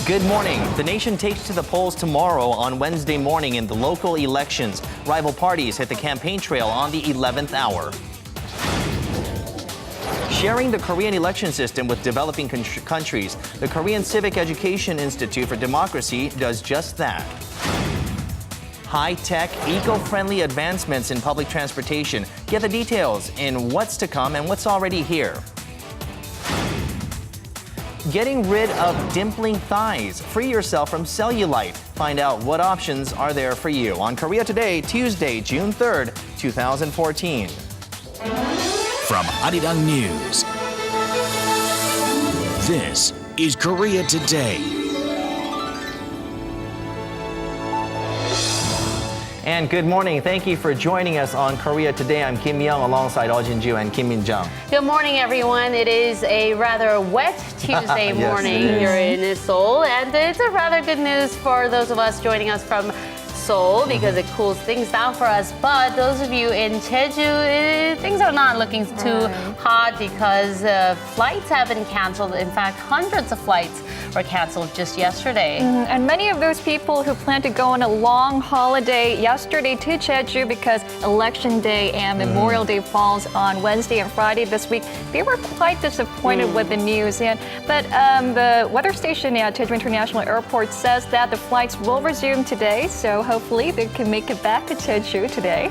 Good morning. The nation takes to the polls tomorrow on Wednesday morning in the local elections. Rival parties hit the campaign trail on the 11th hour. Sharing the Korean election system with developing countries, the Korean Civic Education Institute for Democracy does just that. High-tech, eco-friendly advancements in public transportation. Get the details in what's to come and what's already here. Getting rid of dimpling thighs. Free yourself from cellulite. Find out what options are there for you on Korea Today, Tuesday, June 3rd, 2014. From Arirang News, this is Korea Today. And good morning. Thank you for joining us on Korea Today. I'm Kim Young alongside Oh Jin-ju and Kim Min-jung. Good morning, everyone. It is a rather wet Tuesday morning here in Seoul, and it's a rather good news for those of us joining us from Seoul because it cools things down for us. But those of you in Jeju, things are not looking too hot because flights have been canceled. In fact, hundreds of flights were canceled just yesterday. And many of those people who planned to go on a long holiday yesterday to Jeju because Election Day and Memorial Day falls on Wednesday and Friday this week, they were quite disappointed with the news. But the weather station at Jeju International Airport says that the flights will resume today, so hopefully they can make it back to Jeju today.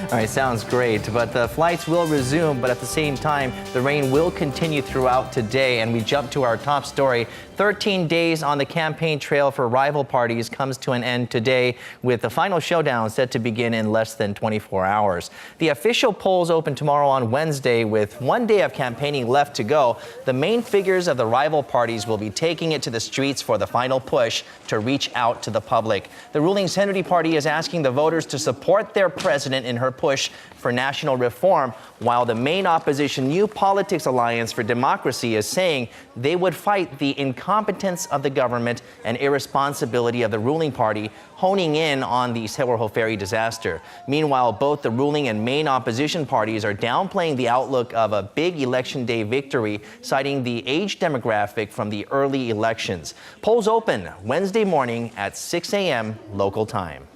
All right, sounds great. But the flights will resume, but at the same time, the rain will continue throughout today. And we jump to our top story. 13 days on the campaign trail for rival parties comes to an end today, with the final showdown set to begin in less than 24 hours. The official polls open tomorrow on Wednesday, with 1 day of campaigning left to go. The main figures of the rival parties will be taking it to the streets for the final push to reach out to the public. The ruling Saenuri Party is asking the voters to support their president in her push for national reform, while the main opposition New Politics Alliance for Democracy is saying they would fight the incompetence of the government and irresponsibility of the ruling party, honing in on the Sewol ferry disaster. Meanwhile, both the ruling and main opposition parties are downplaying the outlook of a big election day victory, citing the age demographic from the early elections. Polls open Wednesday morning at 6 a.m. local time.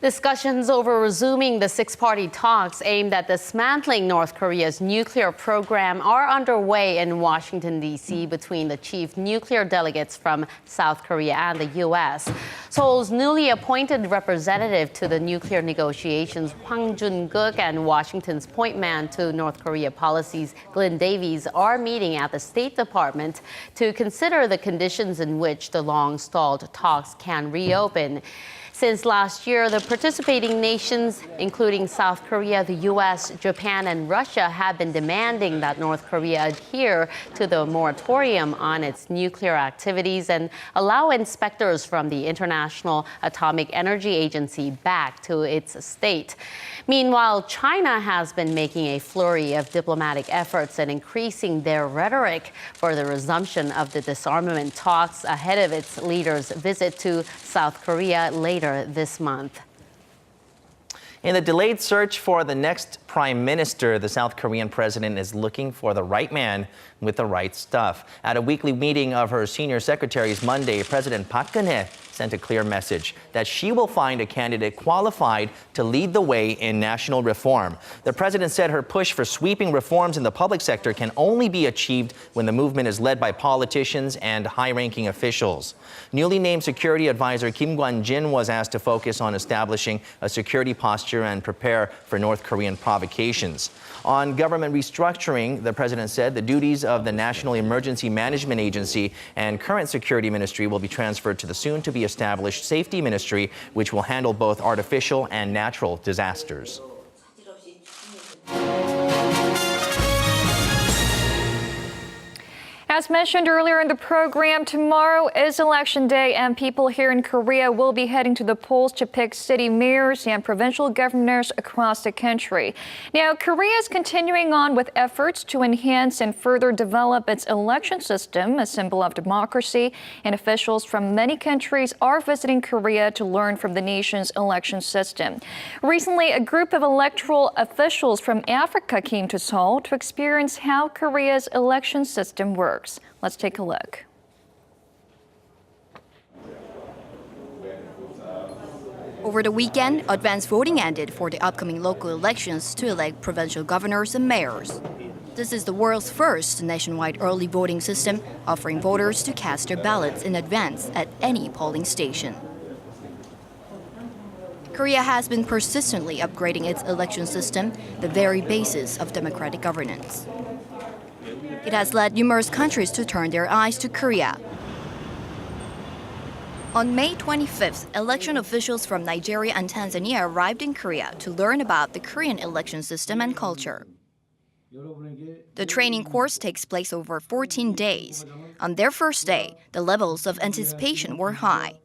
Discussions over resuming the six-party talks aimed at dismantling North Korea's nuclear program are underway in Washington, D.C. between the chief nuclear delegates from South Korea and the U.S. Seoul's newly appointed representative to the nuclear negotiations, Hwang Jun-guk, and Washington's point man to North Korea policies, Glenn Davies, are meeting at the State Department to consider the conditions in which the long-stalled talks can reopen. Since last year, the participating nations, including South Korea, the U.S., Japan, and Russia, have been demanding that North Korea adhere to the moratorium on its nuclear activities and allow inspectors from the International Atomic Energy Agency back to its state. Meanwhile, China has been making a flurry of diplomatic efforts and increasing their rhetoric for the resumption of the disarmament talks ahead of its leader's visit to South Korea later this month. In the delayed search for the next prime minister, the South Korean president is looking for the right man with the right stuff. At a weekly meeting of her senior secretaries Monday, President Park Geun-hye sent a clear message that she will find a candidate qualified to lead the way in national reform. The president said her push for sweeping reforms in the public sector can only be achieved when the movement is led by politicians and high-ranking officials. Newly named security advisor Kim Kwan-jin was asked to focus on establishing a security posture and prepare for North Korean provocations. On government restructuring, the president said the duties of the National Emergency Management Agency and current security ministry will be transferred to the soon-to-be established Safety Ministry, which will handle both artificial and natural disasters. As mentioned earlier in the program, tomorrow is Election Day, and people here in Korea will be heading to the polls to pick city mayors and provincial governors across the country. Now, Korea is continuing on with efforts to enhance and further develop its election system, a symbol of democracy, and officials from many countries are visiting Korea to learn from the nation's election system. Recently, a group of electoral officials from Africa came to Seoul to experience how Korea's election system works. Let's take a look. Over the weekend, advance voting ended for the upcoming local elections to elect provincial governors and mayors. This is the world's first nationwide early voting system, offering voters to cast their ballots in advance at any polling station. Korea has been persistently upgrading its election system, the very basis of democratic governance. It has led numerous countries to turn their eyes to Korea. On May 25th, election officials from Nigeria and Tanzania arrived in Korea to learn about the Korean election system and culture. The training course takes place over 14 days. On their first day, the levels of anticipation were high.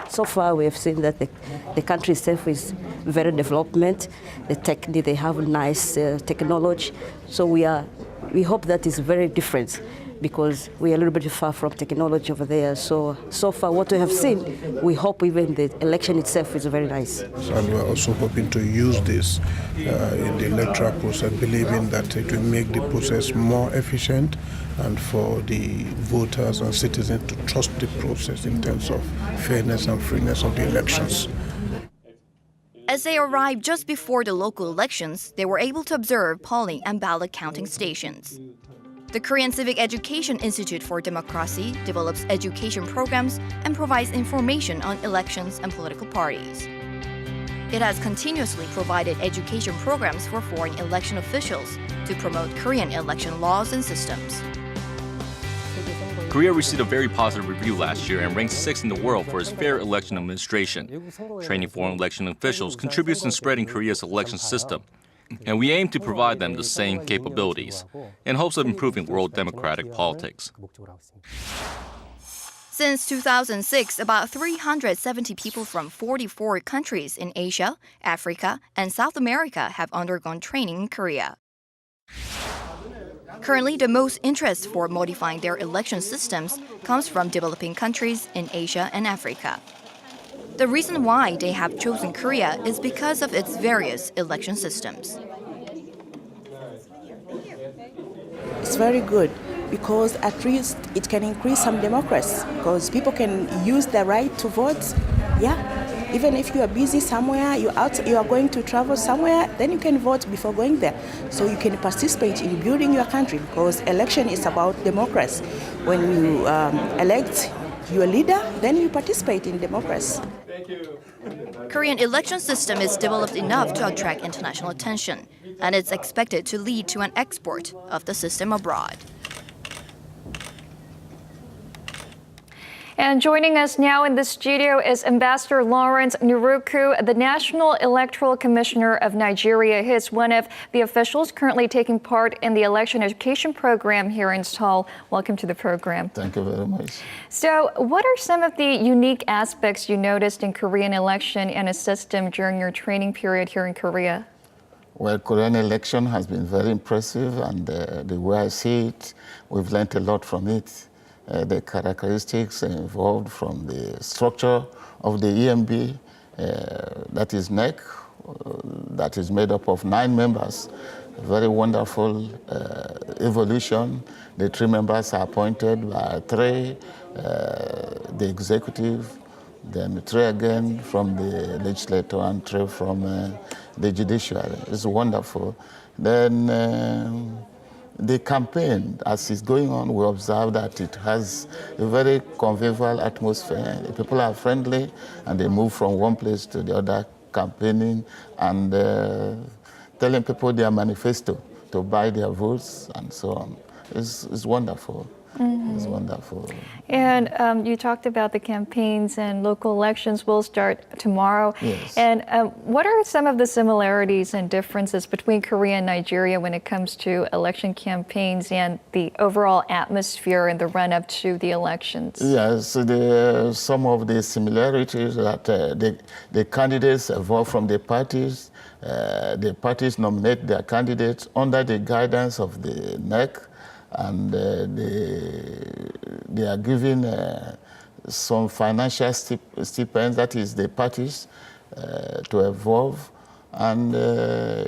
So far, we have seen that the country itself is very development. They have nice technology. So we hope that is very different, because we are a little bit far from technology over there. So far what we have seen, we hope even the election itself is very nice. And we're also hoping to use this in the electoral process, believing that it will make the process more efficient and for the voters and citizens to trust the process in terms of fairness and freeness of the elections. As they arrived just before the local elections, they were able to observe polling and ballot counting stations. The Korean Civic Education Institute for Democracy develops education programs and provides information on elections and political parties. It has continuously provided education programs for foreign election officials to promote Korean election laws and systems. Korea received a very positive review last year and ranked 6th in the world for its fair election administration. Training foreign election officials contributes in spreading Korea's election system, and we aim to provide them the same capabilities in hopes of improving world democratic politics. Since 2006, about 370 people from 44 countries in Asia, Africa, and South America have undergone training in Korea. Currently, the most interest for modifying their election systems comes from developing countries in Asia and Africa. The reason why they have chosen Korea is because of its various election systems. It's very good because at least it can increase some democracy, because people can use their right to vote. Even if you are busy somewhere, you are going to travel somewhere, then you can vote before going there. So you can participate in building your country, because election is about democracy. When you elect your leader, then you participate in democracy. Korean election system is developed enough to attract international attention, and it's expected to lead to an export of the system abroad. And joining us now in the studio is Ambassador Lawrence Nuruku, the National Electoral Commissioner of Nigeria. He is one of the officials currently taking part in the election education program here in Seoul. Welcome to the program. Thank you very much. So, what are some of the unique aspects you noticed in Korean election and a system during your training period here in Korea? Well, Korean election has been very impressive, and the way I see it, we've learned a lot from it. The characteristics involved from the structure of the EMB, that is NEC, that is made up of 9 members. Very wonderful evolution. The 3 members are appointed by 3, the executive, then 3 again from the legislature and 3 from the judiciary. It's wonderful. Then the campaign, as it's going on, we observe that it has a very convivial atmosphere. The people are friendly, and they move from one place to the other, campaigning and telling people their manifesto to buy their votes and so on. It's wonderful. Mm-hmm. It's wonderful. And you talked about the campaigns and local elections will start tomorrow. Yes. And what are some of the similarities and differences between Korea and Nigeria when it comes to election campaigns and the overall atmosphere in the run-up to the elections? Yes, some of the similarities that the candidates evolve from the parties. The parties nominate their candidates under the guidance of the NEC. And they are given some financial stipends, that is the parties, to evolve. And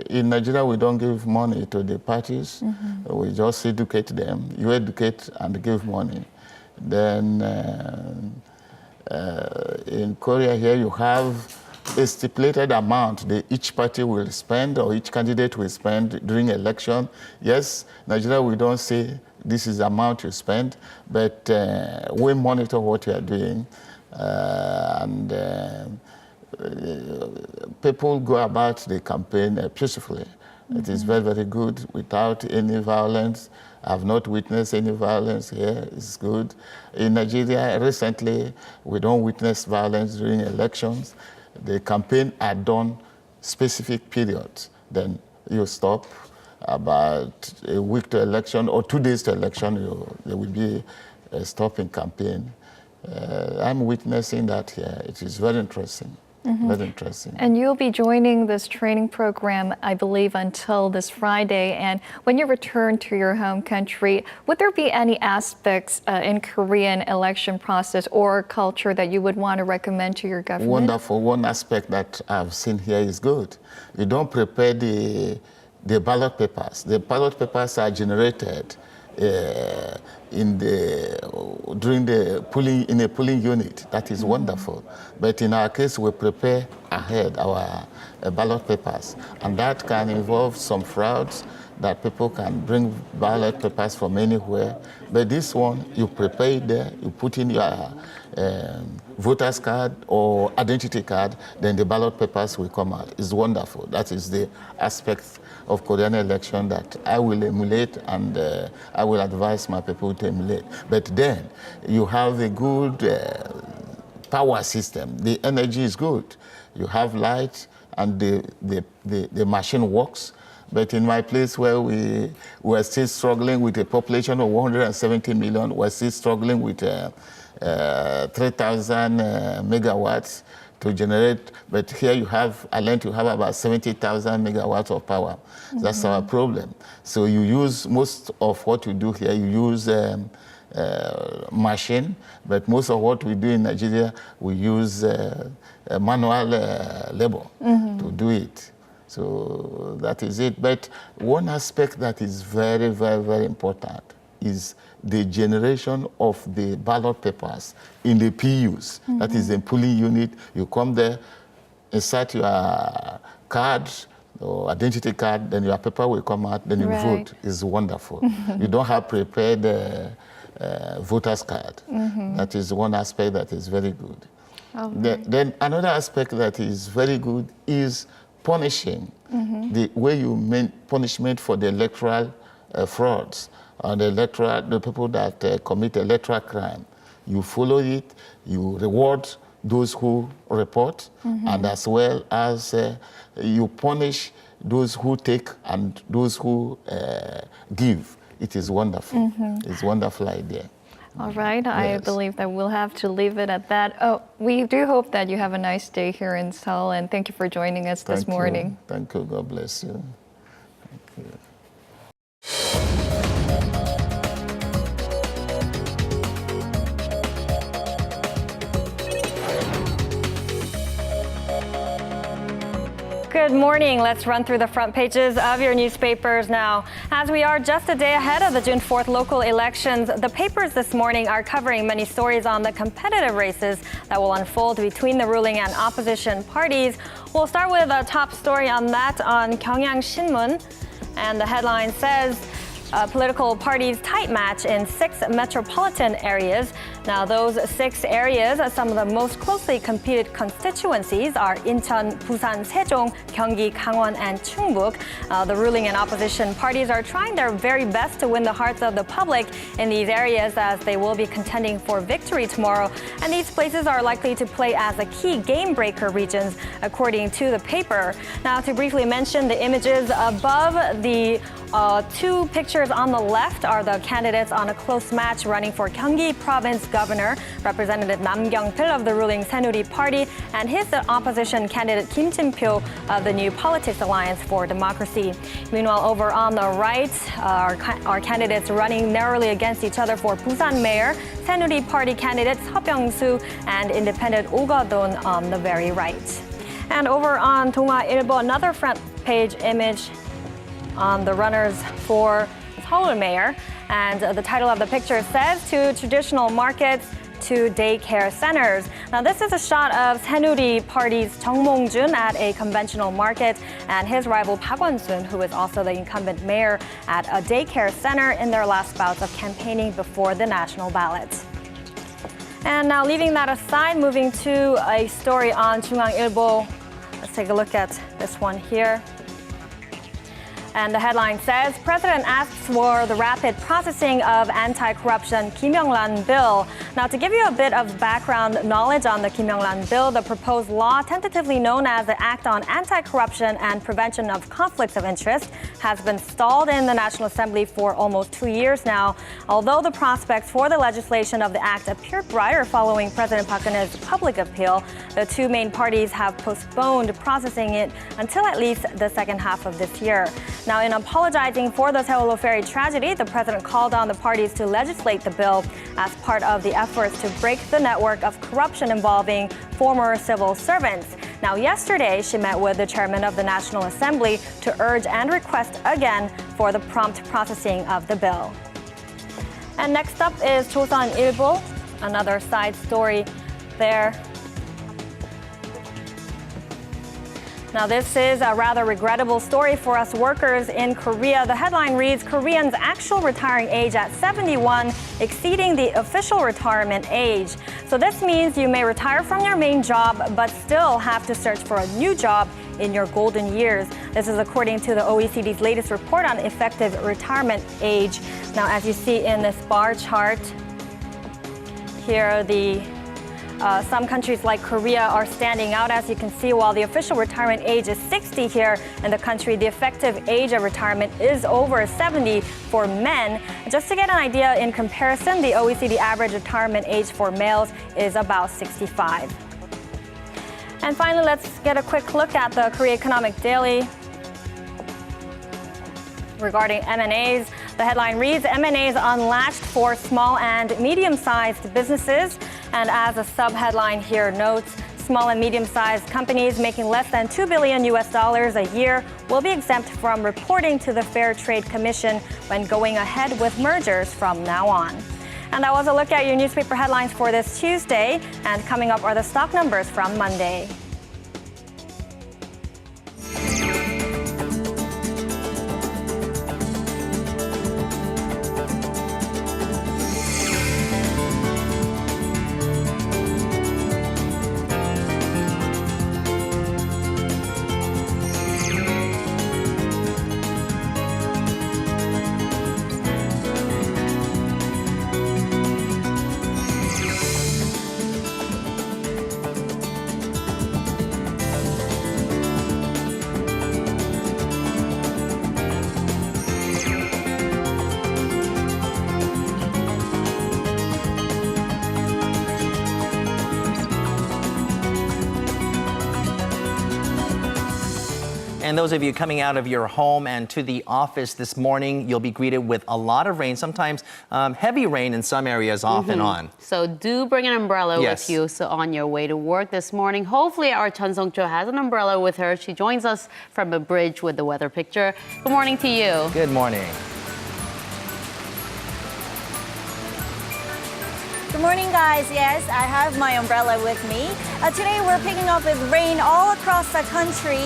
in Nigeria, we don't give money to the parties. Mm-hmm. We just educate them. You educate and give money. Then in Korea here, you have a stipulated amount that each party will spend or each candidate will spend during election. Yes, Nigeria, we don't say this is the amount you spend, but we monitor what you are doing. People go about the campaign peacefully. It is very, very good without any violence. I have not witnessed any violence here. It's good. In Nigeria, recently, we don't witness violence during elections. The campaign are done specific periods. Then you stop about a week to election or 2 days to election, there will be a stop in campaign. I'm witnessing that here. It is very interesting. Very interesting. And you'll be joining this training program, I believe, until this Friday. And when you return to your home country, would there be any aspects in Korean election process or culture that you would want to recommend to your government? Wonderful. One aspect that I've seen here is good. You don't prepare the ballot papers. The ballot papers are generated during the polling unit. That is wonderful. But in our case, we prepare ahead our ballot papers, and that can involve some frauds that people can bring ballot papers from anywhere. But this one, you prepare it there, you put in your voter's card or identity card, then the ballot papers will come out. It's wonderful. That is the aspect of Korean election that I will emulate, and I will advise my people to emulate. But then you have a good power system. The energy is good. You have light, and the machine works. But in my place where we were still struggling with a population of 170 million, we're still struggling with 3,000 megawatts to generate. But here you have, I learned you have about 70,000 megawatts of power. That's our problem. So you use, most of what you do here, you use machine, but most of what we do in Nigeria, we use manual labor to do it. So that is it. But one aspect that is very, very, very important is the generation of the ballot papers in the PUs. That is the polling unit. You come there, insert your card or identity card, then your paper will come out, then you vote. It's wonderful. You don't have prepared voter's card. That is one aspect that is very good. Then another aspect that is very good is punishing. The way you mean punishment for the electoral frauds and the people that commit electoral crime. You follow it, you reward those who report, and as well as you punish those who take and those who give. It is wonderful. It's a wonderful idea. All right, I believe that we'll have to leave it at that. Oh, we do hope that you have a nice day here in Seoul, and thank you for joining us this morning. Thank you. God bless you. Thank you. Good morning. Let's run through the front pages of your newspapers now. As we are just a day ahead of the June 4th local elections, the papers this morning are covering many stories on the competitive races that will unfold between the ruling and opposition parties. We'll start with a top story on that on Gangneung Shinmun. And the headline says, political parties tight match in 6 metropolitan areas. Now, those 6 areas, some of the most closely competed constituencies are Incheon, Busan, Sejong, Gyeonggi, Gangwon, and Chungbuk. The ruling and opposition parties are trying their very best to win the hearts of the public in these areas, as they will be contending for victory tomorrow. And these places are likely to play as the key game-breaker regions, according to the paper. Now, to briefly mention the images above, the 2 pictures on the left are the candidates on a close match running for Gyeonggi Province Governor, Representative Nam Kyung-pil of the ruling Saenuri Party, and his opposition candidate Kim Jin-pyo of the New Politics Alliance for Democracy. Meanwhile, over on the right are candidates running narrowly against each other for Busan Mayor, Saenuri Party candidate Seo Byung-soo and independent Oh Ga-don on the very right. And over on 동아일보, another front page image on the runners for Seoul Mayor. And the title of the picture says, to traditional markets, 2 daycare centers. Now, this is a shot of Saenuri Party's Chung Mong-jun at a conventional market and his rival Park Won-soon, who is also the incumbent mayor, at a daycare center in their last bouts of campaigning before the national ballot. And now, leaving that aside, moving to a story on 중앙일보. Let's take a look at this one here. And the headline says, President asks for the rapid processing of anti-corruption Kim Young-lan bill. Now, to give you a bit of background knowledge on the Kim Young-lan bill, the proposed law, tentatively known as the Act on Anti-Corruption and Prevention of Conflicts of Interest, has been stalled in the National Assembly for almost 2 years now. Although the prospects for the legislation of the act appear brighter following President Park Geun-hye's public appeal, the two main parties have postponed processing it until at least the second half of this year. Now, in apologizing for the Seoul ferry tragedy, the president called on the parties to legislate the bill as part of the efforts to break the network of corruption involving former civil servants. Now, yesterday, she met with the chairman of the National Assembly to urge and request again for the prompt processing of the bill. And next up is 조선일보, another side story there. Now, this is a rather regrettable story for us workers in Korea. The headline reads, Koreans' actual retiring age at 71 exceeding the official retirement age. So this means you may retire from your main job, but still have to search for a new job in your golden years. This is according to the OECD's latest report on effective retirement age. Now, as you see in this bar chart, here are the some countries like Korea are standing out. As you can see, while the official retirement age is 60 here in the country, the effective age of retirement is over 70 for men. Just to get an idea, in comparison, the OECD average retirement age for males is about 65. And finally, let's get a quick look at the Korea Economic Daily regarding M&As. The headline reads, M&As unlatched for small and medium-sized businesses. And as a sub-headline here notes, small and medium-sized companies making less than $2 billion a year will be exempt from reporting to the Fair Trade Commission when going ahead with mergers from now on. And that was a look at your newspaper headlines for this Tuesday. And coming up are the stock numbers from Monday. And those of you coming out of your home and to the office this morning, you'll be greeted with a lot of rain, sometimes heavy rain in some areas off and on. So do bring an umbrella with you so on your way to work this morning. Hopefully our Chun Song-cho has an umbrella with her. She joins us from a bridge with the weather picture. Good morning to you. Good morning. Good morning, guys. Yes, I have my umbrella with me. Today we're picking up with rain all across the country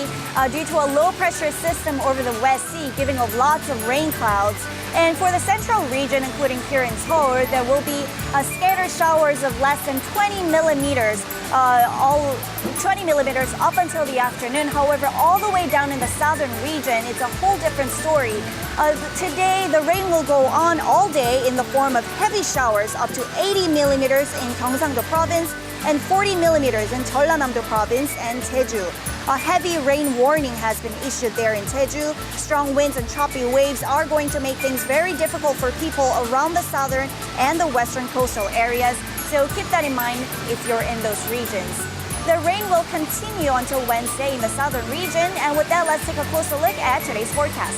due to a low-pressure system over the West Sea, giving us lots of rain clouds. And for the central region, including here in Seoul, there will be scattered showers of less than 20 millimeters, 20 millimeters up until the afternoon. However, all the way down in the southern region, it's a whole different story. Today, the rain will go on all day in the form of heavy showers up to 80 millimeters in Gyeongsang-do province and 40 millimeters in Jeollanam-do province and Jeju. A heavy rain warning has been issued there in Jeju. Strong winds and choppy waves are going to make things very difficult for people around the southern and the western coastal areas. So keep that in mind if you're in those regions. The rain will continue until Wednesday in the southern region. And with that, let's take a closer look at today's forecast.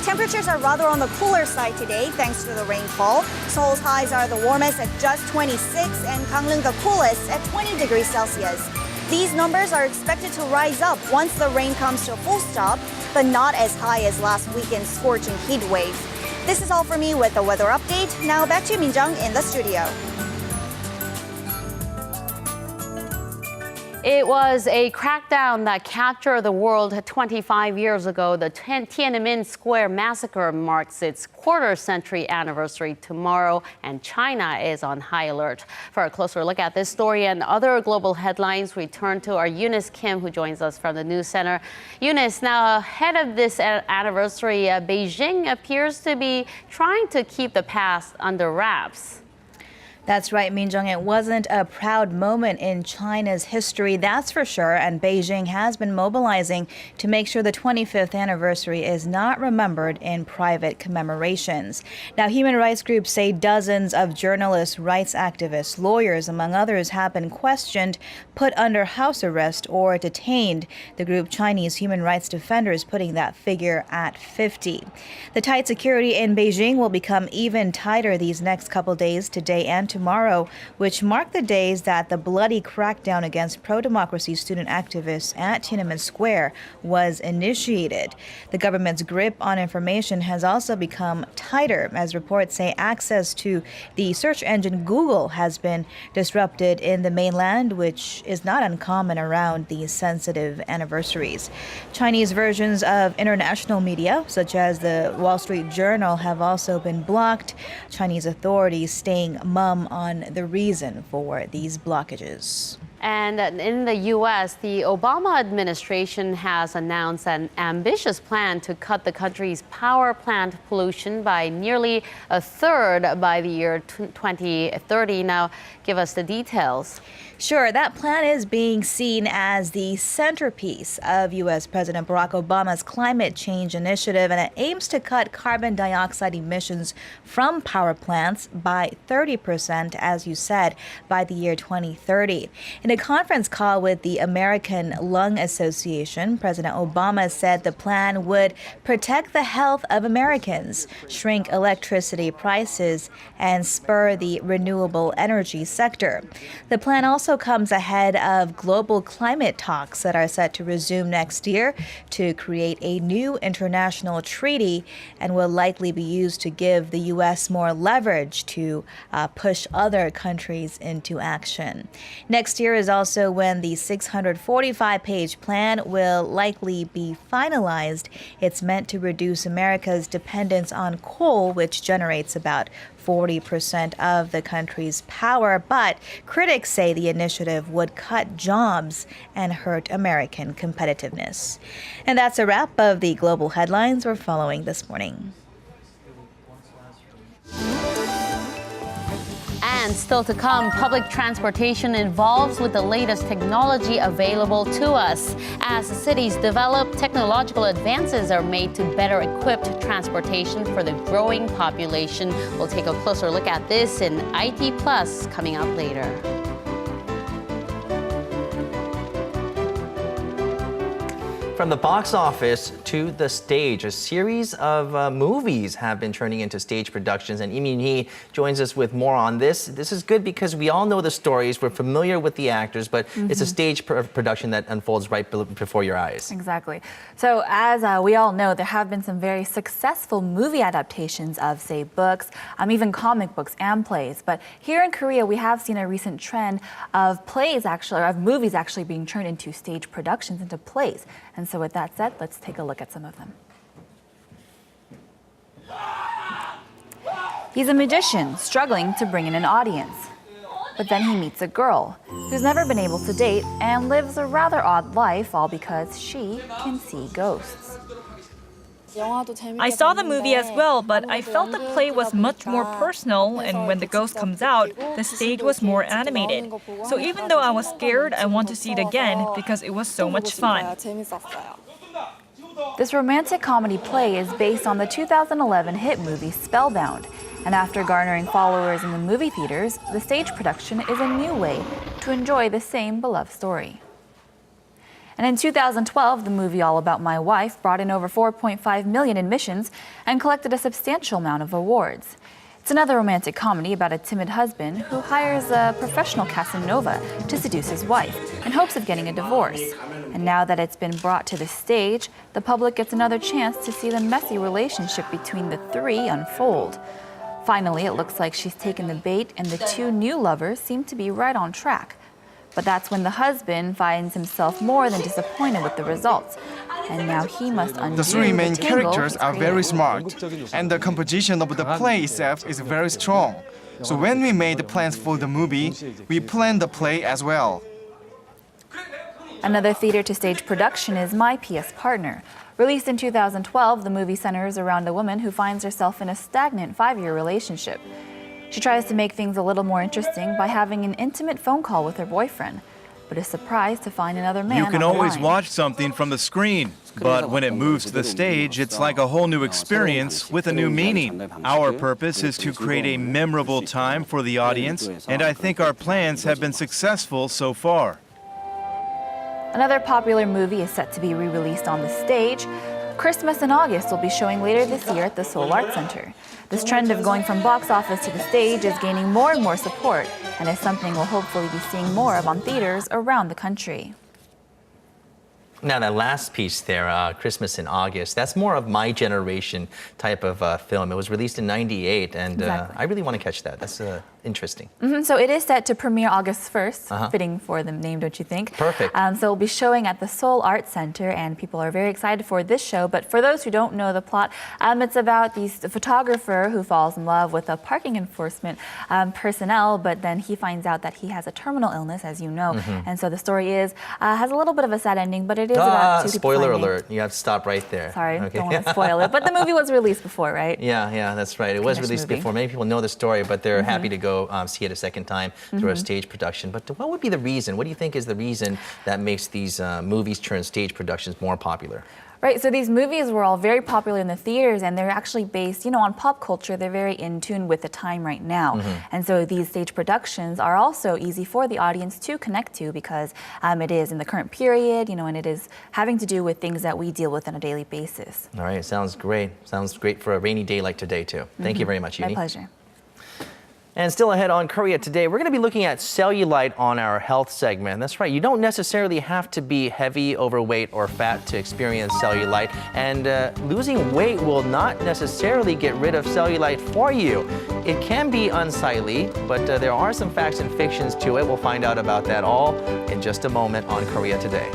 Temperatures are rather on the cooler side today thanks to the rainfall. Seoul's highs are the warmest at just 26 and Gangneung the coolest at 20 degrees Celsius. These numbers are expected to rise up once the rain comes to a full stop, but not as high as last weekend's scorching heat wave. This is all for me with the weather update. Now back to Minjung in the studio. It was a crackdown that captured the world 25 years ago. The Tiananmen Square massacre marks its quarter-century anniversary tomorrow, and China is on high alert. For a closer look at this story and other global headlines, we turn to our Eunice Kim, who joins us from the News Center. Eunice, now ahead of this anniversary, Beijing appears to be trying to keep the past under wraps. That's right, Minjung. It wasn't a proud moment in China's history, that's for sure. And Beijing has been mobilizing to make sure the 25th anniversary is not remembered in private commemorations. Now, human rights groups say dozens of journalists, rights activists, lawyers, among others, have been questioned, put under house arrest, or detained. The group Chinese Human Rights Defenders putting that figure at 50. The tight security in Beijing will become even tighter these next couple days, today and tomorrow, which mark the days that the bloody crackdown against pro-democracy student activists at Tiananmen Square was initiated. The government's grip on information has also become tighter, as reports say access to the search engine Google has been disrupted in the mainland, which is not uncommon around these sensitive anniversaries. Chinese versions of international media, such as the Wall Street Journal, have also been blocked. Chinese authorities staying mum on the reason for these blockages. And in the U.S., the Obama administration has announced an ambitious plan to cut the country's power plant pollution by nearly a third by the year 2030. Now, give us the details. Sure, that plan is being seen as the centerpiece of U.S. President Barack Obama's climate change initiative, and it aims to cut carbon dioxide emissions from power plants by 30%, as you said, by the year 2030. In a conference call with the American Lung Association, President Obama said the plan would protect the health of Americans, shrink electricity prices, and spur the renewable energy sector. The plan also comes ahead of global climate talks that are set to resume next year to create a new international treaty, and will likely be used to give the U.S. more leverage to push other countries into action. Next year is also when the 645-page plan will likely be finalized. It's meant to reduce America's dependence on coal, which generates about 40% of the country's power, but critics say the initiative would cut jobs and hurt American competitiveness. And that's a wrap of the global headlines we're following this morning. And still to come, public transportation evolves with the latest technology available to us. As cities develop, technological advances are made to better equip transportation for the growing population. We'll take a closer look at this in IT Plus coming up later. From the box office to the stage, a series of movies have been turning into stage productions, and Lee Min-hee joins us with more on this. This is good because we all know the stories, we're familiar with the actors, but it's a stage production that unfolds right before your eyes. Exactly. So as we all know, there have been some very successful movie adaptations of, say, books, even comic books and plays. But here in Korea, we have seen a recent trend of plays actually, or of movies actually being turned into stage productions, into plays. And so with that said, let's take a look at some of them. He's a magician struggling to bring in an audience. But then he meets a girl who's never been able to date and lives a rather odd life, all because she can see ghosts. I saw the movie as well, but I felt the play was much more personal, and when the ghost comes out, the stage was more animated. So even though I was scared, I want to see it again because it was so much fun. This romantic comedy play is based on the 2011 hit movie Spellbound, and after garnering followers in the movie theaters, the stage production is a new way to enjoy the same beloved story. And in 2012, the movie All About My Wife brought in over 4.5 million admissions and collected a substantial amount of awards. It's another romantic comedy about a timid husband who hires a professional Casanova to seduce his wife in hopes of getting a divorce. And now that it's been brought to the stage, the public gets another chance to see the messy relationship between the three unfold. Finally, it looks like she's taken the bait and the two new lovers seem to be right on track. But that's when the husband finds himself more than disappointed with the results. And now he must undo the three main tangle characters are very smart, and the composition of the play itself is very strong. So when we made the plans for the movie, we planned the play as well. Another theater-to-stage production is My P.S. Partner. Released in 2012, the movie centers around a woman who finds herself in a stagnant 5-year relationship. She tries to make things a little more interesting by having an intimate phone call with her boyfriend, but is surprised to find another man. You can always watch something from the screen, but when it moves to the stage, it's like a whole new experience with a new meaning. Our purpose is to create a memorable time for the audience, and I think our plans have been successful so far. Another popular movie is set to be re-released on the stage. Christmas in August will be showing later this year at the Seoul Arts Center. This trend of going from box office to the stage is gaining more and more support and is something we'll hopefully be seeing more of on theaters around the country. Now, that last piece there, Christmas in August, that's more of my generation type of film. It was released in '98, and Exactly. I really want to catch that. That's interesting. So it is set to premiere August 1st, fitting for the name, don't you think? Perfect. So it'll be showing at the Seoul Arts Center, and people are very excited for this show. But for those who don't know the plot, it's about the photographer who falls in love with a parking enforcement personnel, but then he finds out that he has a terminal illness, as you know. And so the story has a little bit of a sad ending, but it is about two people spoiler finding- alert. You have to stop right there. Sorry, Okay. don't want to spoil it. But the movie was released before, right? Yeah, that's right. It was Finished released movie. before. Many people know the story, but they're happy to go see it a second time through a stage production. But what would be the reason? What do you think is the reason that makes these movies turn stage productions more popular? Right, so these movies were all very popular in the theaters, and they're actually based, on pop culture. They're very in tune with the time right now. And so these stage productions are also easy for the audience to connect to because it is in the current period, and it is having to do with things that we deal with on a daily basis. All right, sounds great. Sounds great for a rainy day like today, too. Thank you very much, Uni. My pleasure. And still ahead on Korea Today, we're going to be looking at cellulite on our health segment. That's right, you don't necessarily have to be heavy, overweight, or fat to experience cellulite. And losing weight will not necessarily get rid of cellulite for you. It can be unsightly, but there are some facts and fictions to it. We'll find out about that all in just a moment on Korea Today.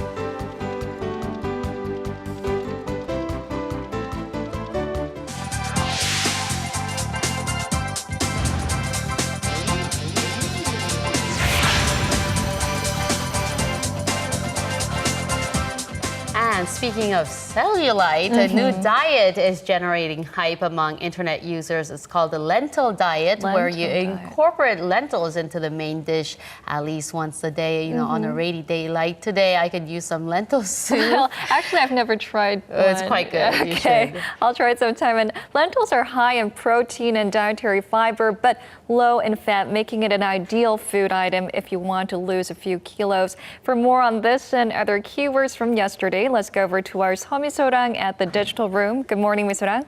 And speaking of cellulite, a new diet is generating hype among internet users. It's called the lentil diet, where you incorporate lentils into the main dish at least once a day. On a rainy day like today, I could use some lentil soup. Well, actually, I've never tried one. It's quite good. You Okay, should. I'll try it sometime. And lentils are high in protein and dietary fiber, but low in fat, making it an ideal food item if you want to lose a few kilos. For more on this and other keywords from yesterday, let's go over to our Seo Mi-sorang at the digital room. Good morning, Mi-sorang.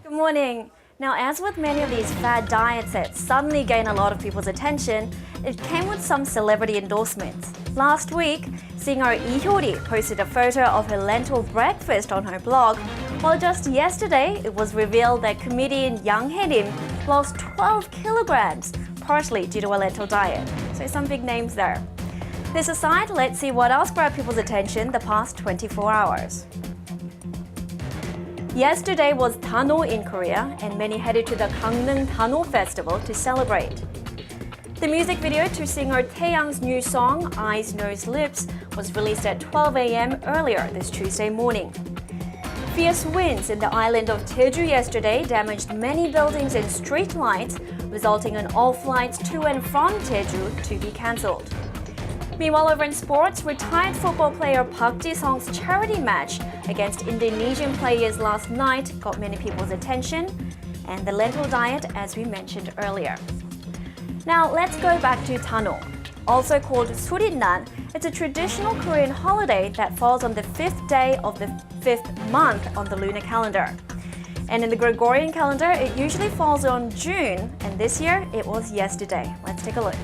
Good morning. Now, as with many of these fad diets that suddenly gain a lot of people's attention, it came with some celebrity endorsements. Last week, singer Lee Hyori posted a photo of her lentil breakfast on her blog, while just yesterday it was revealed that comedian Yang Hae-rim lost 12 kilograms, partially due to a lentil diet. So some big names there. This aside, let's see what else grabbed people's attention the past 24 hours. Yesterday was Dano in Korea, and many headed to the Gangneung Dano festival to celebrate. The music video to singer Taeyang's new song, Eyes, Nose, Lips, was released at 12 a.m. earlier this Tuesday morning. Fierce winds in the island of Jeju yesterday damaged many buildings and street lights, resulting in all flights to and from Jeju to be cancelled. Meanwhile, over in sports, retired football player Park Ji-sung's charity match against Indonesian players last night got many people's attention, and the lentil diet, as we mentioned earlier. Now, let's go back to Dano. Also called Surinnan, it's a traditional Korean holiday that falls on the 5th day of the 5th month on the lunar calendar. And in the Gregorian calendar, it usually falls on June, and this year it was yesterday. Let's take a look.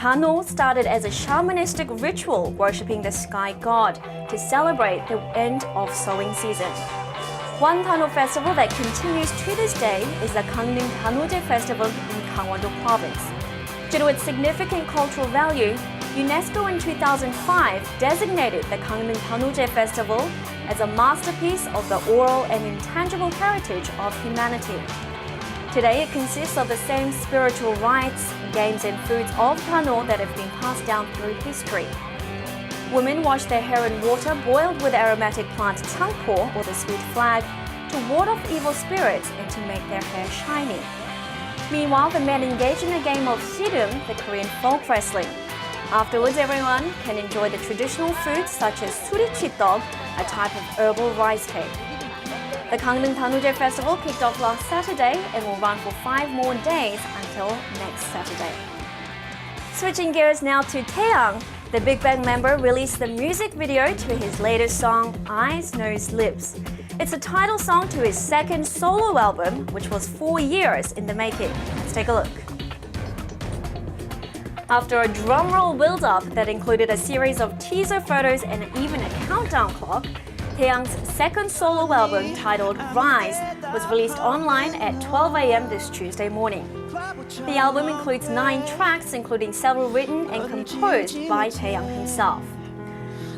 Dano started as a shamanistic ritual worshipping the sky god to celebrate the end of sowing season. One Dano festival that continues to this day is the Gangneung Danoje Festival in Gangwon-do Province. Due to its significant cultural value, UNESCO in 2005 designated the Gangneung Danoje Festival as a masterpiece of the oral and intangible heritage of humanity. Today, it consists of the same spiritual rites, games and foods of Dano that have been passed down through history. Women wash their hair in water boiled with aromatic plant tangpo, or the sweet flag, to ward off evil spirits and to make their hair shiny. Meanwhile, the men engage in a game of sirum, the Korean folk wrestling. Afterwards, everyone can enjoy the traditional foods such as surichitdog, a type of herbal rice cake. The Gangneung Danoje Festival kicked off last Saturday and will run for 5 more days until next Saturday. Switching gears now to Taeyang, the Big Bang member released the music video to his latest song, Eyes, Nose, Lips. It's the title song to his second solo album, which was 4 years in the making. Let's take a look. After a drumroll build-up that included a series of teaser photos and even a countdown clock, Taeyang's second solo album, titled Rise, was released online at 12 a.m. this Tuesday morning. The album includes 9 tracks, including several written and composed by Taeyang himself.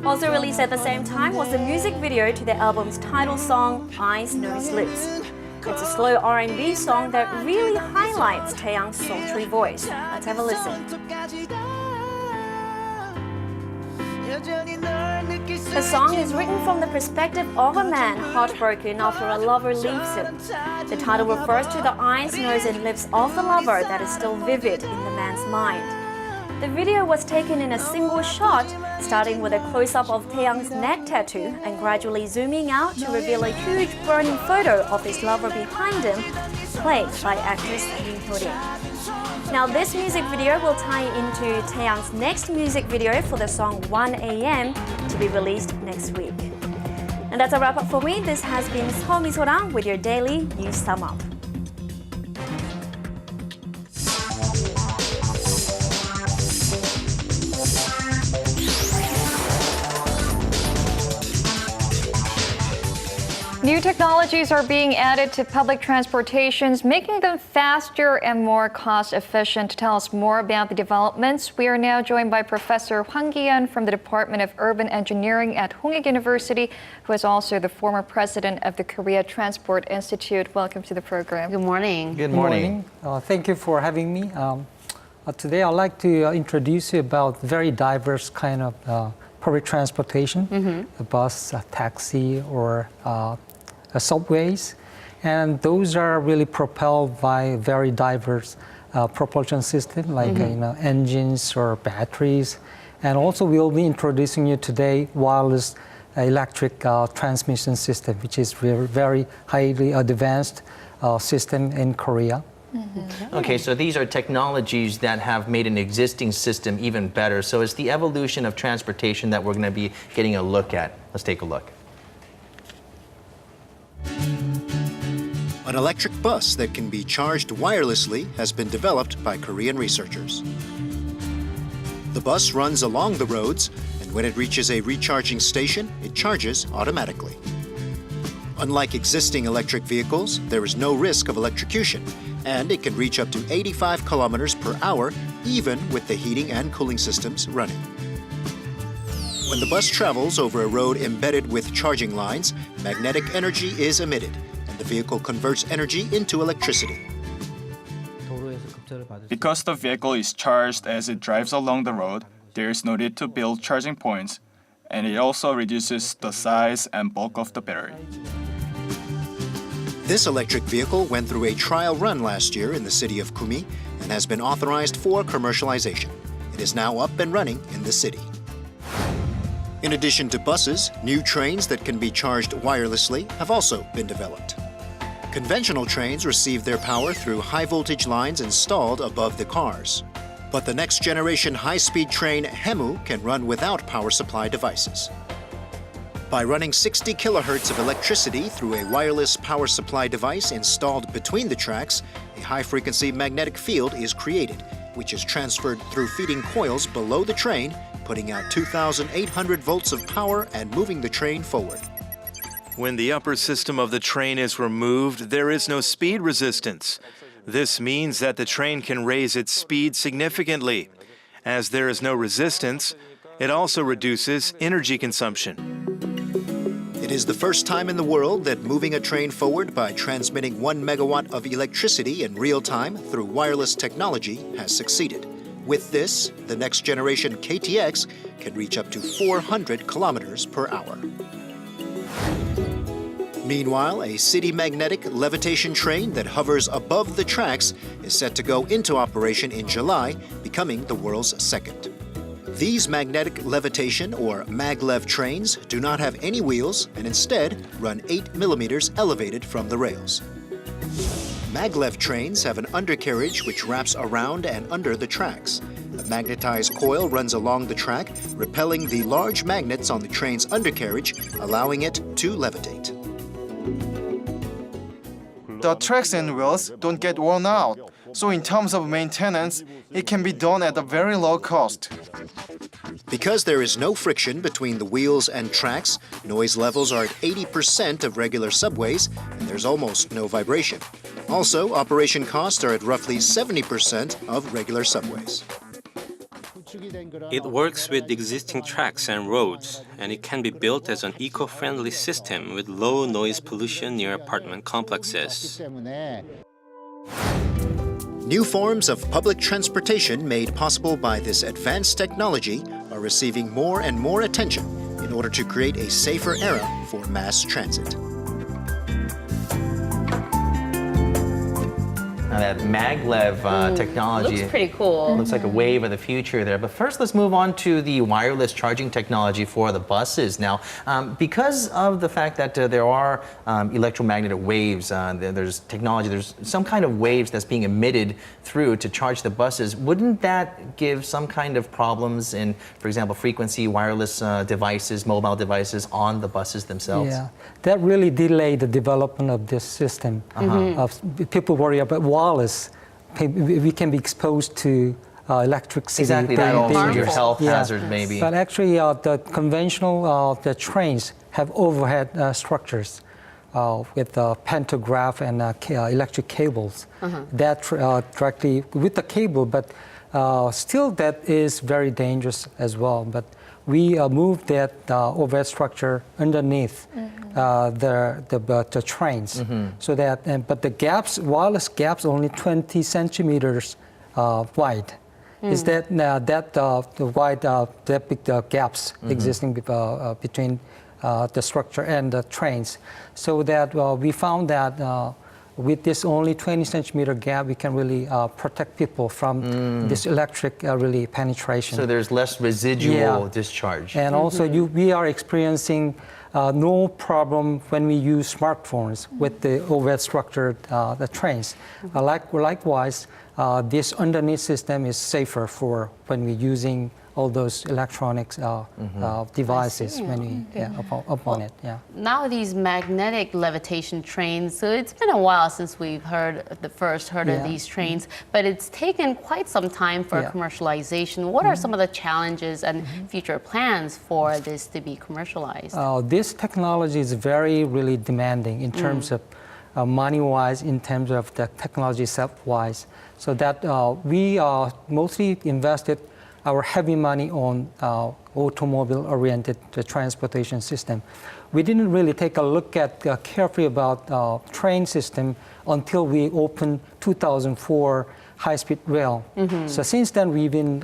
Also released at the same time was the music video to the album's title song, Eyes, Nose, Lips. It's a slow R&B song that really highlights Taeyang's sultry voice. Let's have a listen. The song is written from the perspective of a man heartbroken after a lover leaves him. The title refers to the eyes, nose and lips of the lover that is still vivid in the man's mind. The video was taken in a single shot, starting with a close-up of Taeyang's neck tattoo and gradually zooming out to reveal a huge burning photo of his lover behind him, played by actress Lee Ho-rin. Now, this music video will tie into Taeyang's next music video for the song 1 AM to be released next week. And that's a wrap up for me. This has been Seo Mi-sorang with your daily news sum up. New technologies are being added to public transportations, making them faster and more cost-efficient. To tell us more about the developments, we are now joined by Professor Hwang Ki-yeon from the Department of Urban Engineering at Hongik University, who is also the former president of the Korea Transport Institute. Welcome to the program. Good morning. Good morning. Thank you for having me. Today, I'd like to introduce you about very diverse kind of public transportation, a bus, a taxi, or subways, and those are really propelled by very diverse propulsion system like engines or batteries. And also we'll be introducing you today wireless electric transmission system, which is very highly advanced system in Korea. Okay, so these are technologies that have made an existing system even better. So it's the evolution of transportation that we're going to be getting a look at. Let's take a look. An electric bus that can be charged wirelessly has been developed by Korean researchers. The bus runs along the roads, and when it reaches a recharging station, it charges automatically. Unlike existing electric vehicles, there is no risk of electrocution, and it can reach up to 85 kilometers per hour, even with the heating and cooling systems running. When the bus travels over a road embedded with charging lines, magnetic energy is emitted, and the vehicle converts energy into electricity. Because the vehicle is charged as it drives along the road, there is no need to build charging points, and it also reduces the size and bulk of the battery. This electric vehicle went through a trial run last year in the city of Gumi and has been authorized for commercialization. It is now up and running in the city. In addition to buses, new trains that can be charged wirelessly have also been developed. Conventional trains receive their power through high-voltage lines installed above the cars. But the next-generation high-speed train, Haemu, can run without power supply devices. By running 60 kilohertz of electricity through a wireless power supply device installed between the tracks, a high-frequency magnetic field is created, which is transferred through feeding coils below the train, putting out 2,800 volts of power and moving the train forward. When the upper system of the train is removed, there is no speed resistance. This means that the train can raise its speed significantly. As there is no resistance, it also reduces energy consumption. It is the first time in the world that moving a train forward by transmitting 1 megawatt of electricity in real time through wireless technology has succeeded. With this, the next generation KTX can reach up to 400 kilometers per hour. Meanwhile, a city magnetic levitation train that hovers above the tracks is set to go into operation in July, becoming the world's second. These magnetic levitation or maglev trains do not have any wheels and instead run 8 millimeters elevated from the rails. Maglev trains have an undercarriage which wraps around and under the tracks. A magnetized coil runs along the track, repelling the large magnets on the train's undercarriage, allowing it to levitate. The tracks and wheels don't get worn out, so in terms of maintenance, it can be done at a very low cost. Because there is no friction between the wheels and tracks, noise levels are at 80% of regular subways, and there's almost no vibration. Also, operation costs are at roughly 70% of regular subways. It works with existing tracks and roads, and it can be built as an eco-friendly system with low noise pollution near apartment complexes. New forms of public transportation made possible by this advanced technology are receiving more and more attention in order to create a safer era for mass transit. Now that maglev technology looks pretty cool. Looks like a wave of the future there. But first, let's move on to the wireless charging technology for the buses. Now, because of the fact that there are electromagnetic waves, there's technology, there's some kind of waves that's being emitted through to charge the buses. Wouldn't that give some kind of problems in, for example, frequency wireless devices, mobile devices on the buses themselves? Yeah, that really delayed the development of this system. People worry about wireless. We can be exposed to electricity. Exactly, that also your health hazard maybe. But actually, the conventional the trains have overhead structures with pantograph and electric cables. That directly with the cable, but still that is very dangerous as well. But we moved that overhead structure underneath the trains, so that but the gaps, wireless gaps, only 20 centimeters wide. Is that the wide that big gaps existing between the structure and the trains, so that we found that with this only 20 centimeter gap, we can really protect people from this electric really penetration. So there's less residual discharge. And also we are experiencing no problem when we use smartphones with the overhead structured the trains. Likewise, this underneath system is safer for when we're using all those electronics devices when we upon it. Yeah. Now these magnetic levitation trains. So it's been a while since we've heard of these trains, but it's taken quite some time for commercialization. What are some of the challenges and future plans for this to be commercialized? This technology is really demanding in terms of money-wise, in terms of the technology itself-wise. So that we mostly invested our heavy money on automobile-oriented transportation system. We didn't really take a look at carefully about train system until we opened 2004 high-speed rail. So since then, we've been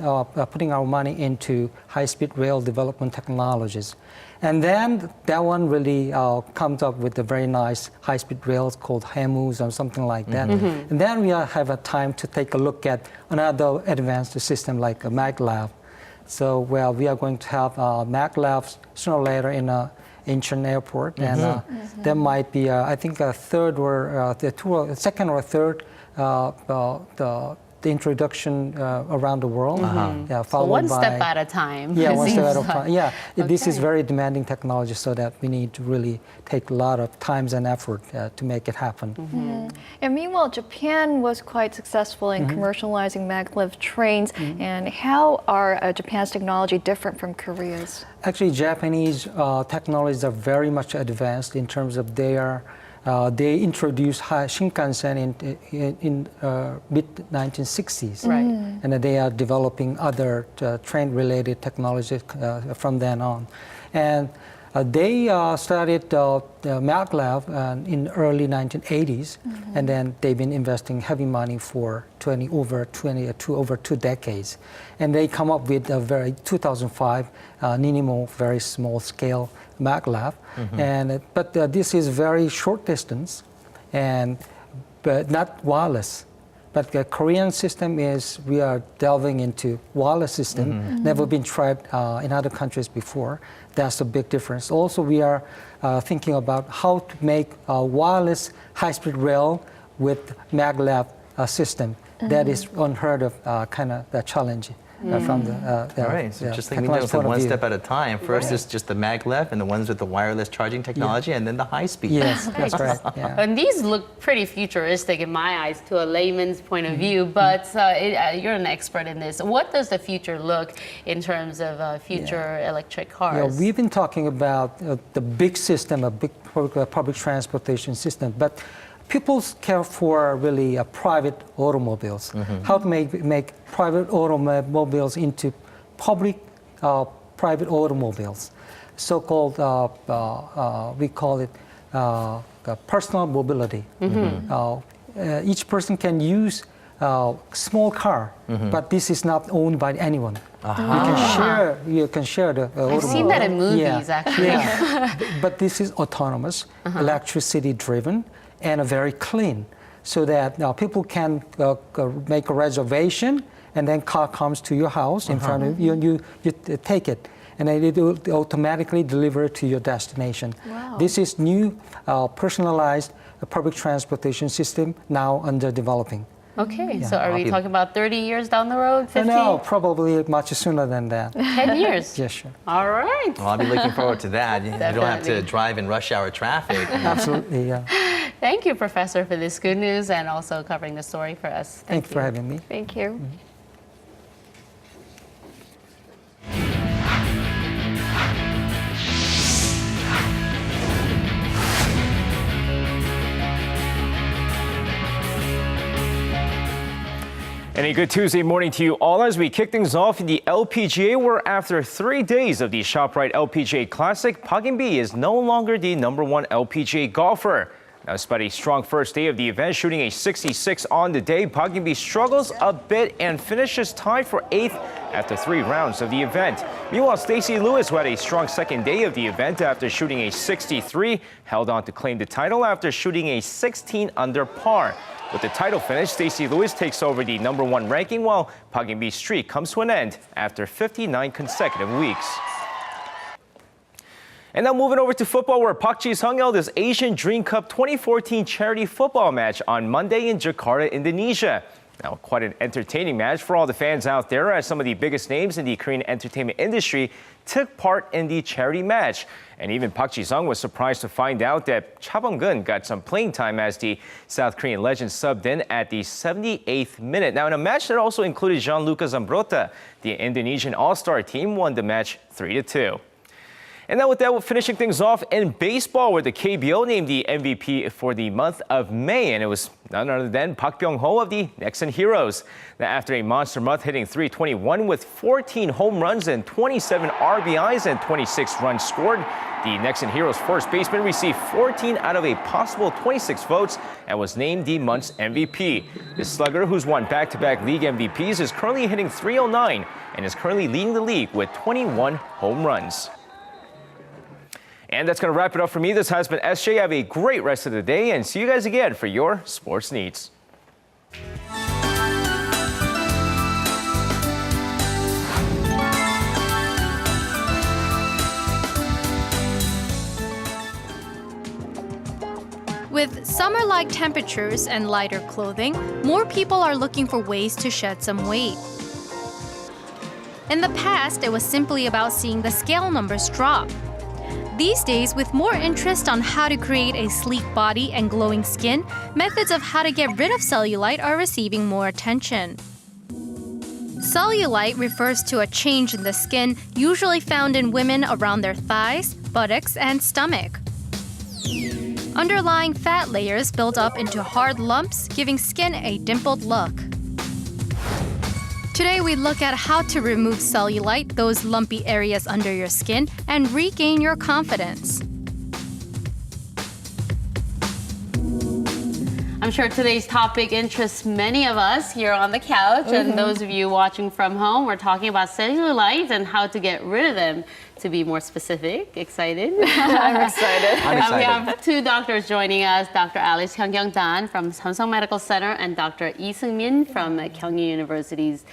putting our money into high-speed rail development technologies. And then that one really comes up with a very nice high-speed rails called HEMUs or something like that. And then we have a time to take a look at another advanced system like a maglev. So we are going to have maglevs sooner or later in Incheon Airport, and there might be I think a third or second or third the the introduction around the world. Yeah, So followed one by, step at a time. Yeah, it one step at a seems time. like. Yeah, this is Okay. very demanding technology, so that we need to really take a lot of time and effort to make it happen. And meanwhile, Japan was quite successful in commercializing maglev trains. And how are Japan's technology different from Korea's? Actually, Japanese technologies are very much advanced in terms of they introduced Shinkansen in mid-1960s. Right. And they are developing other train-related technologies from then on. And they started maglev in early 1980s, and then they've been investing heavy money for over 2 decades. And they come up with a 2005 Ninimo, very small scale maglev. But this is very short distance, but not wireless. But the Korean system we are delving into wireless system, never been tried in other countries before. That's a big difference. Also, we are thinking about how to make a wireless high-speed rail with maglev system. That is unheard of kind of challenge. From the All right, so just like we know, so one step at a time. First is just the maglev and the ones with the wireless charging technology, and then the high speed. Yes, that's right. Yeah. And these look pretty futuristic in my eyes to a layman's point of view, but you're an expert in this. What does the future look in terms of future electric cars? Yeah, we've been talking about the big system, a big public transportation system, but people care for really private automobiles. How to make private automobiles into public private automobiles. So-called, we call it personal mobility. Each person can use a small car, but this is not owned by anyone. You can share the automobile. I've seen that in movies, actually. Yeah. But this is autonomous, electricity driven, and very clean, so that people can make a reservation, and then car comes to your house in front of you, and you take it, and then it will automatically deliver to your destination. Wow. This is new personalized public transportation system now under developing. Okay, so are we talking about 30 years down the road, 15? No, probably much sooner than that. 10 years? Yes, sure. All right. Well, I'll be looking forward to that. You don't have to drive in rush hour traffic. Absolutely, yeah. Thank you, Professor, for this good news and also covering the story for us. Thanks for having me. Thank you. And a good Tuesday morning to you all as we kick things off in the LPGA, where after 3 days of the ShopRite LPGA Classic, Park In-bi is no longer the #1 LPGA golfer. Now, despite a strong first day of the event, shooting a 66 on the day, Park In-bi struggles a bit and finishes tied for 8th after 3 rounds of the event. Meanwhile, Stacey Lewis, who had a strong second day of the event after shooting a 63, held on to claim the title after shooting a 16 under par. With the title finish, Stacey Lewis takes over the #1 ranking, while Park In-bi's streak comes to an end after 59 consecutive weeks. And now moving over to football, where Park Ji-sung held his Asian Dream Cup 2014 charity football match on Monday in Jakarta, Indonesia. Now, quite an entertaining match for all the fans out there, as some of the biggest names in the Korean entertainment industry took part in the charity match. And even Park Ji-sung was surprised to find out that Cha Bong-gun got some playing time as the South Korean legend subbed in at the 78th minute. Now, in a match that also included Gianluca Zambrotta, the Indonesian all-star team won the match 3-2. And now with that, we're finishing things off in baseball, where the KBO named the MVP for the month of May, and it was none other than Park Byung-ho of the Nexen Heroes. Now, after a monster month hitting .321 with 14 home runs and 27 RBIs and 26 runs scored, the Nexen Heroes first baseman received 14 out of a possible 26 votes and was named the month's MVP. The slugger, who's won back-to-back league MVPs, is currently hitting .309 and is currently leading the league with 21 home runs. And that's going to wrap it up for me. This has been SJ. Have a great rest of the day, and see you guys again for your sports needs. With summer-like temperatures and lighter clothing, more people are looking for ways to shed some weight. In the past, it was simply about seeing the scale numbers drop. These days, with more interest on how to create a sleek body and glowing skin, methods of how to get rid of cellulite are receiving more attention. Cellulite refers to a change in the skin usually found in women around their thighs, buttocks, and stomach. Underlying fat layers build up into hard lumps, giving skin a dimpled look. Today, we look at how to remove cellulite, those lumpy areas under your skin, and regain your confidence. I'm sure today's topic interests many of us here on the couch, and those of you watching from home. We're talking about cellulite and how to get rid of them. To be more specific, excited? I'm excited. We have two doctors joining us, Dr. Alice Hyungkyung-dan from Samsung Medical Center and Dr. Lee Seung-min from Gangneung University's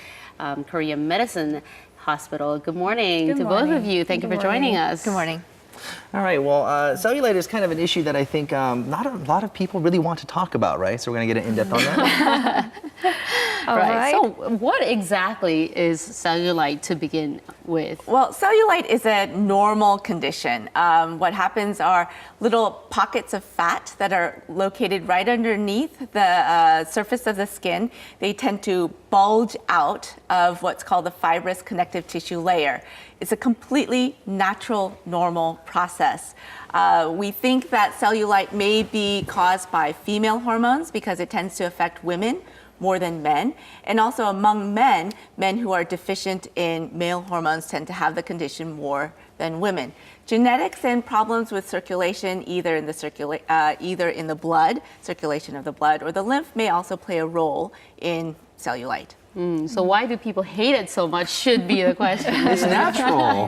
Korean Medicine Hospital. Good morning to both of you. Thank you for joining us. Good morning. All right, well, cellulite is kind of an issue that I think not a lot of people really want to talk about, right? So we're going to get in depth on that. Right. So what exactly is cellulite to begin with? Well, cellulite is a normal condition. What happens are little pockets of fat that are located right underneath the surface of the skin. They tend to bulge out of what's called the fibrous connective tissue layer. It's a completely natural, normal process. We think that cellulite may be caused by female hormones because it tends to affect women more than men. And also among men who are deficient in male hormones tend to have the condition more than women. Genetics and problems with circulation, either in the blood, circulation of the blood, or the lymph may also play a role in cellulite. So why do people hate it so much should be the question. It's natural.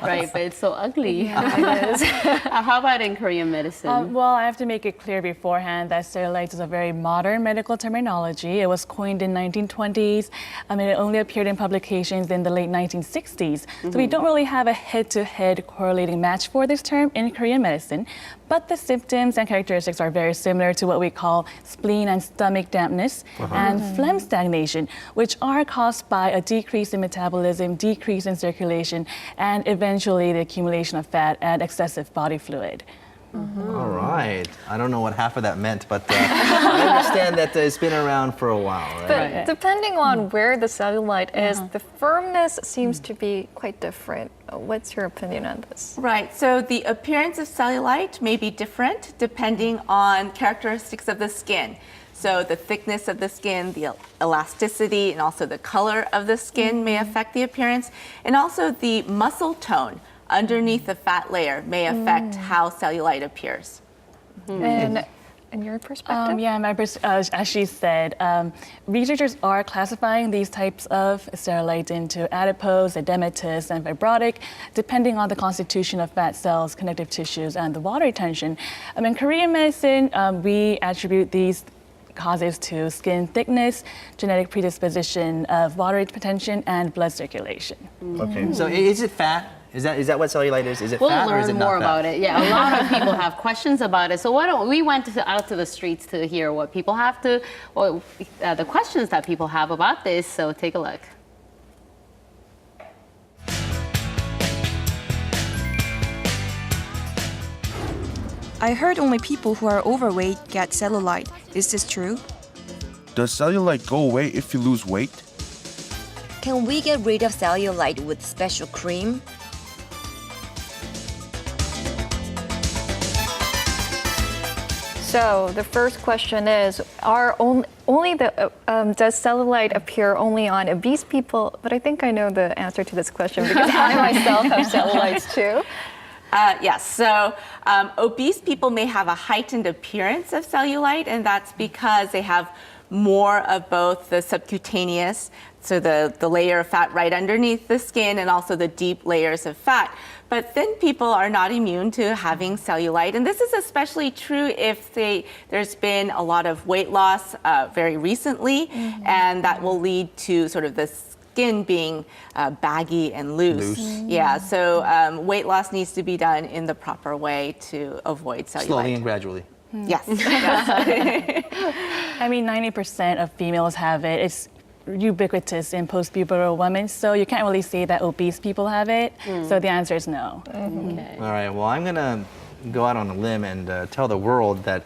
Right, but it's so ugly. Yeah, it is. How about in Korean medicine? Well, I have to make it clear beforehand that cellulite is a very modern medical terminology. It was coined in 1920s. It only appeared in publications in the late 1960s. So we don't really have a head-to-head correlating match for this term in Korean medicine. But the symptoms and characteristics are very similar to what we call spleen and stomach dampness and phlegm stagnation, which are caused by a decrease in metabolism, decrease in circulation, and eventually the accumulation of fat and excessive body fluid. All right. I don't know what half of that meant, but I understand that it's been around for a while, right? But depending on where the cellulite is, the firmness seems to be quite different. What's your opinion on this? Right, so the appearance of cellulite may be different depending on characteristics of the skin. So the thickness of the skin, the elasticity, and also the color of the skin may affect the appearance, and also the muscle tone underneath the fat layer may affect how cellulite appears. And in your perspective? As she said, researchers are classifying these types of cellulite into adipose, edematous, and fibrotic, depending on the constitution of fat cells, connective tissues, and the water retention. In Korean medicine, we attribute these causes to skin thickness, genetic predisposition of water retention, and blood circulation. Okay, so is it fat? Is that what cellulite is? Is it fat or is it not fat? We'll learn more about it. Yeah, a lot of people have questions about it. So why don't we went out to the streets to hear what people have to, or the questions that people have about this. So take a look. I heard only people who are overweight get cellulite. Is this true? Does cellulite go away if you lose weight? Can we get rid of cellulite with special cream? So the first question is, does cellulite appear only on obese people? But I think I know the answer to this question because I myself have cellulites too. Yes, so obese people may have a heightened appearance of cellulite, and that's because they have more of both the subcutaneous, so the layer of fat right underneath the skin, and also the deep layers of fat. But thin people are not immune to having cellulite, and this is especially true if there's been a lot of weight loss very recently, and that will lead to sort of the skin being baggy and loose. Yeah, so weight loss needs to be done in the proper way to avoid cellulite. Slowly and gradually. Yes. Yes. I mean, 90% of females have it. It's ubiquitous in postpubertal women, so you can't really say that obese people have it. So the answer is no. Okay. All right, well, I'm gonna go out on a limb and tell the world that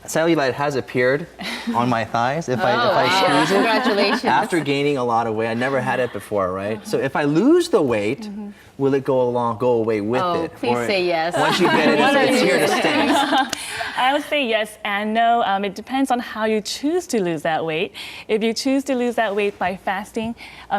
cellulite has appeared on my thighs if I squeeze it. Congratulations. After gaining a lot of weight. I never had it before, right? So if I lose the weight, will it go away with it? Please say yes. Once you get it, it's here to stay. I would say yes and no. It depends on how you choose to lose that weight. If you choose to lose that weight by fasting,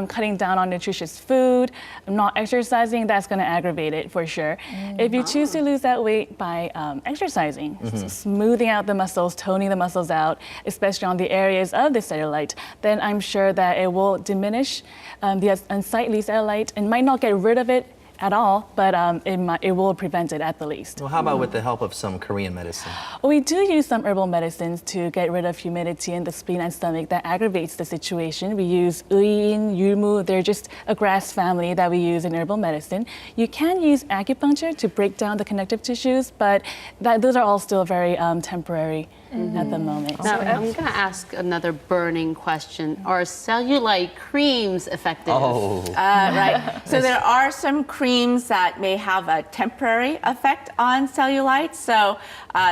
cutting down on nutritious food, not exercising, that's going to aggravate it for sure. If you choose to lose that weight by exercising, smoothing out the muscles, toning the muscles out, especially on the areas of the cellulite, then I'm sure that it will diminish the unsightly cellulite and might not get rid of it at all, but it will prevent it at the least. Well, how about with the help of some Korean medicine? We do use some herbal medicines to get rid of humidity in the spleen and stomach that aggravates the situation. We use uyin, yulmu, they're just a grass family that we use in herbal medicine. You can use acupuncture to break down the connective tissues, but those are all still very temporary at the moment. Now, I'm going to ask another burning question. Are cellulite creams effective? Right. So there are some creams that may have a temporary effect on cellulite. So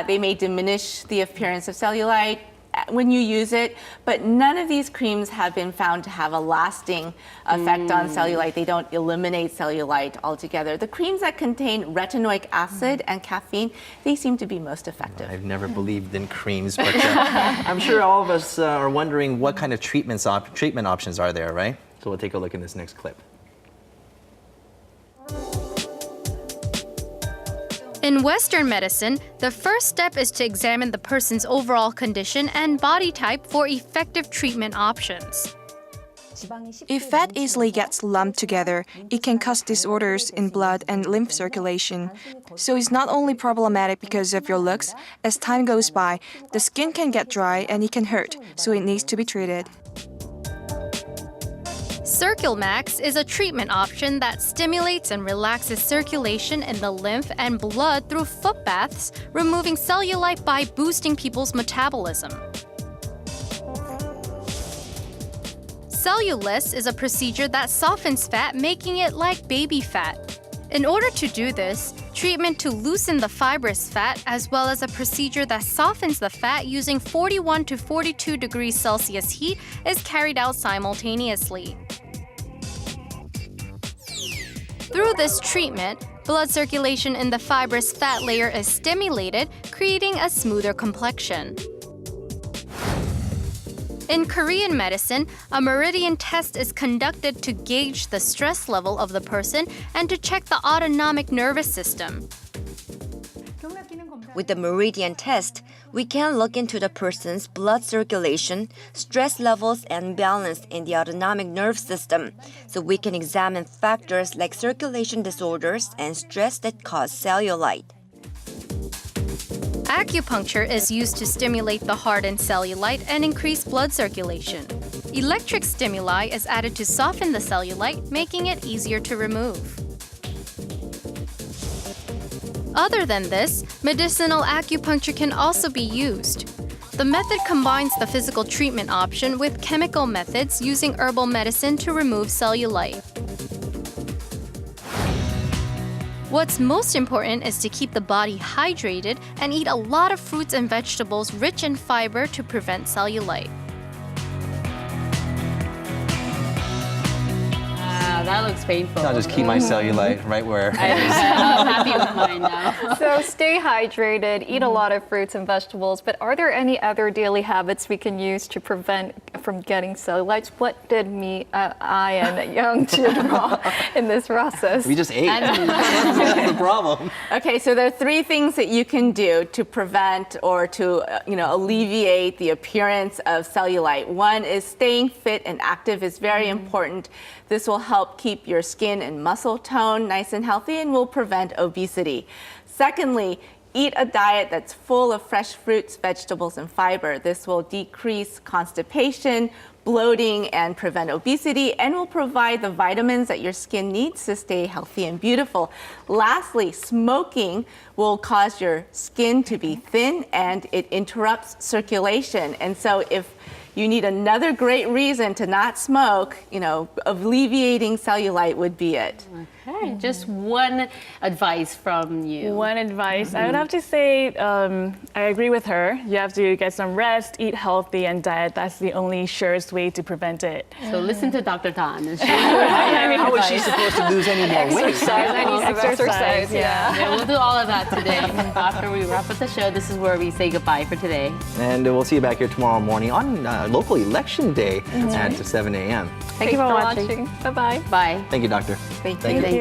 they may diminish the appearance of cellulite when you use it, but none of these creams have been found to have a lasting effect on cellulite. They don't eliminate cellulite altogether. The creams that contain retinoic acid and caffeine, they seem to be most effective. I've never believed in creams, but I'm sure all of us are wondering what kind of treatment options are there, right? So we'll take a look in this next clip. In Western medicine, the first step is to examine the person's overall condition and body type for effective treatment options. If fat easily gets lumped together, it can cause disorders in blood and lymph circulation. So it's not only problematic because of your looks. As time goes by, the skin can get dry and it can hurt, so it needs to be treated. Circulmax is a treatment option that stimulates and relaxes circulation in the lymph and blood through foot baths, removing cellulite by boosting people's metabolism. Cellulite is a procedure that softens fat, making it like baby fat. In order to do this, treatment to loosen the fibrous fat, as well as a procedure that softens the fat using 41 to 42 degrees Celsius heat, is carried out simultaneously. Through this treatment, blood circulation in the fibrous fat layer is stimulated, creating a smoother complexion. In Korean medicine, a meridian test is conducted to gauge the stress level of the person and to check the autonomic nervous system. With the meridian test, we can look into the person's blood circulation, stress levels, and balance in the autonomic nerve system, so we can examine factors like circulation disorders and stress that cause cellulite. Acupuncture is used to stimulate the heart and cellulite and increase blood circulation. Electric stimuli is added to soften the cellulite, making it easier to remove. Other than this, medicinal acupuncture can also be used. The method combines the physical treatment option with chemical methods using herbal medicine to remove cellulite. What's most important is to keep the body hydrated and eat a lot of fruits and vegetables rich in fiber to prevent cellulite. That looks painful. I'll just keep my cellulite right where it is. I'm happy with mine now. So stay hydrated, eat a lot of fruits and vegetables, but are there any other daily habits we can use to prevent from getting cellulite? What did I and Young do wrong in this process? We just ate. That's the problem. Okay, so there are three things that you can do to prevent or to alleviate the appearance of cellulite. One is staying fit and active is very important. This will help keep your skin and muscle tone nice and healthy and will prevent obesity. Secondly, eat a diet that's full of fresh fruits, vegetables, and fiber. This will decrease constipation, bloating and prevent obesity, and will provide the vitamins that your skin needs to stay healthy and beautiful. Lastly, smoking will cause your skin to be thin and it interrupts circulation. And so if you need another great reason to not smoke, alleviating cellulite would be it. Okay, just one advice from you. One advice, I would have to say, I agree with her. You have to get some rest, eat healthy, and diet. That's the only surest way to prevent it. So listen to Dr. Tan. How is she supposed to lose any more weight? Exercise, yeah. We'll do all of that today. After we wrap up the show, this is where we say goodbye for today. And we'll see you back here tomorrow morning on local election day at 7 a.m. Thank you for watching. Bye-bye. Bye. Thank you, Doctor. Thank you.